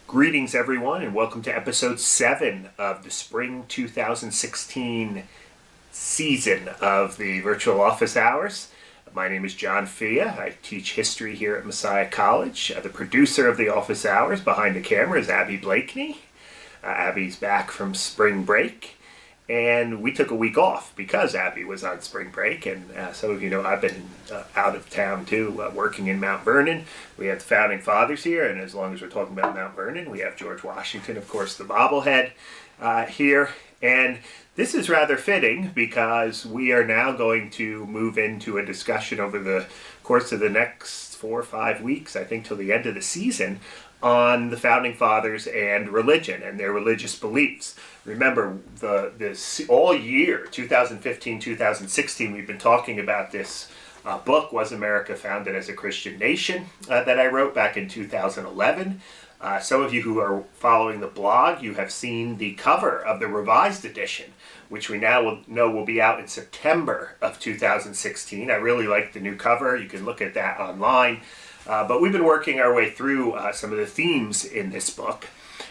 Greetings, everyone, and welcome to episode 7 of the spring 2016 season of the Virtual Office Hours. My name is John Fia. I teach history here at Messiah College. The producer of the Office Hours behind the camera is Abby Blakeney. Abby's back from spring break, and we took a week off because Abby was on spring break, and some of you know I've been out of town too, working in Mount Vernon. We have the Founding Fathers here, and as long as we're talking about Mount Vernon, we have George Washington, of course, the bobblehead here. And this is rather fitting because we are now going to move into a discussion over the course of the next 4 or 5 weeks, I think till the end of the season, on the Founding Fathers and religion and their religious beliefs. Remember, this all year, 2015, 2016, we've been talking about this book, Was America Founded as a Christian Nation, that I wrote back in 2011. Some of you who are following the blog, you have seen the cover of the revised edition, which we now know will be out in September of 2016. I really like the new cover. You can look at that online. But we've been working our way through some of the themes in this book.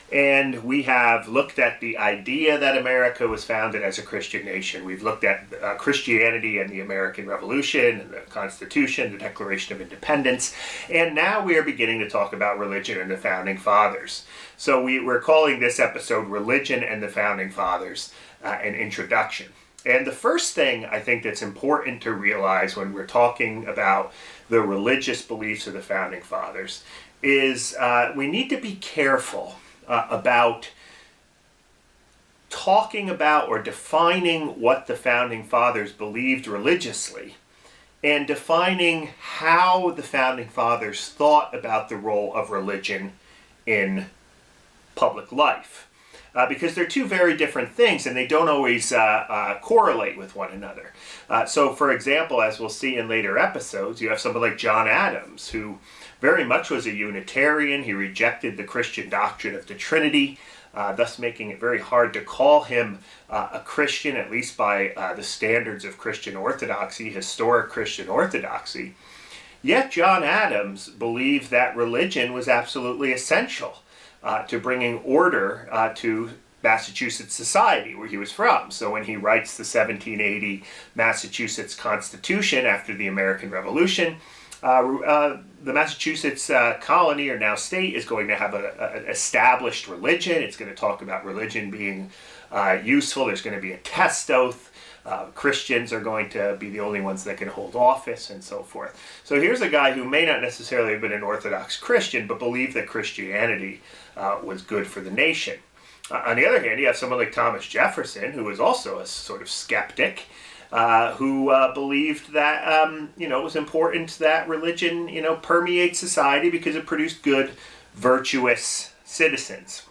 And we have looked at the idea that America was founded as a Christian nation. We've looked at Christianity and the American Revolution, and the Constitution, the Declaration of Independence. And now we are beginning to talk about religion and the Founding Fathers. So we're calling this episode Religion and the Founding Fathers, an introduction. And the first thing I think that's important to realize when we're talking about the religious beliefs of the Founding Fathers is we need to be careful about talking about or defining what the Founding Fathers believed religiously and defining how the Founding Fathers thought about the role of religion in public life. Because they're two very different things and they don't always correlate with one another. So, for example, as we'll see in later episodes, you have somebody like John Adams, who very much was a Unitarian. He rejected the Christian doctrine of the Trinity, thus making it very hard to call him a Christian, at least by the standards of Christian orthodoxy, historic Christian orthodoxy. Yet John Adams believed that religion was absolutely essential to bringing order to Massachusetts society, where he was from. So when he writes the 1780 Massachusetts Constitution after the American Revolution, the Massachusetts colony, or now state, is going to have an established religion. It's going to talk about religion being useful. There's going to be a test oath. Christians are going to be the only ones that can hold office, and so forth. So here's a guy who may not necessarily have been an Orthodox Christian, but believed that Christianity was good for the nation. On the other hand, you have someone like Thomas Jefferson, who was also a sort of skeptic, who believed that it was important that religion permeate society because it produced good, virtuous citizens.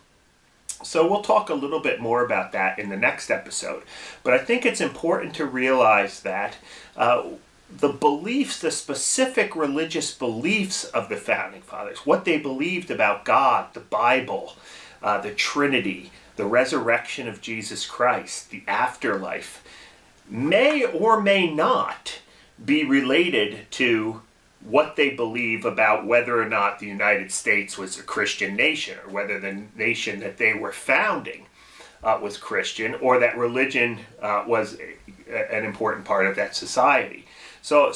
So we'll talk a little bit more about that in the next episode. But I think it's important to realize that the beliefs, the specific religious beliefs of the Founding Fathers, what they believed about God, the Bible, the Trinity, the resurrection of Jesus Christ, the afterlife, may or may not be related to what they believe about whether or not the United States was a Christian nation, or whether the nation that they were founding was Christian, or that religion was an important part of that society. So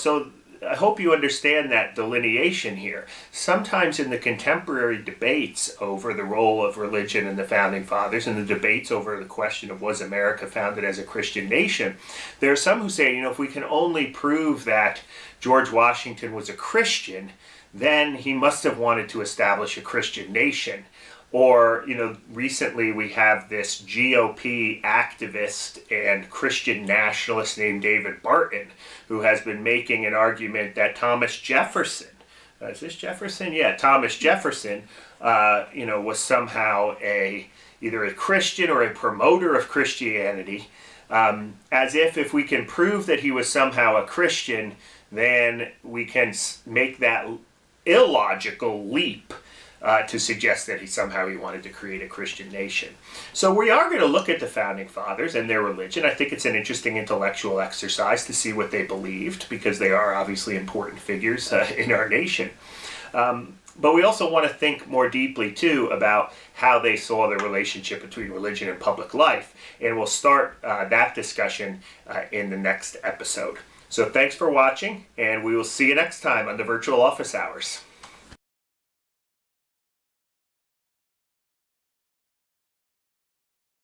I hope you understand that delineation here. Sometimes in the contemporary debates over the role of religion in the Founding Fathers, and the debates over the question of was America founded as a Christian nation, there are some who say, if we can only prove that George Washington was a Christian, then he must have wanted to establish a Christian nation. Or, recently we have this GOP activist and Christian nationalist named David Barton, who has been making an argument that Thomas Jefferson, is this Jefferson? Yeah, Thomas Jefferson, was somehow either a Christian or a promoter of Christianity, as if we can prove that he was somehow a Christian, then we can make that illogical leap to suggest that he wanted to create a Christian nation. So we are going to look at the Founding Fathers and their religion. I think it's an interesting intellectual exercise to see what they believed, because they are obviously important figures in our nation. But we also want to think more deeply, too, about how they saw the relationship between religion and public life. And we'll start that discussion in the next episode. So thanks for watching, and we will see you next time on the Virtual Office Hours.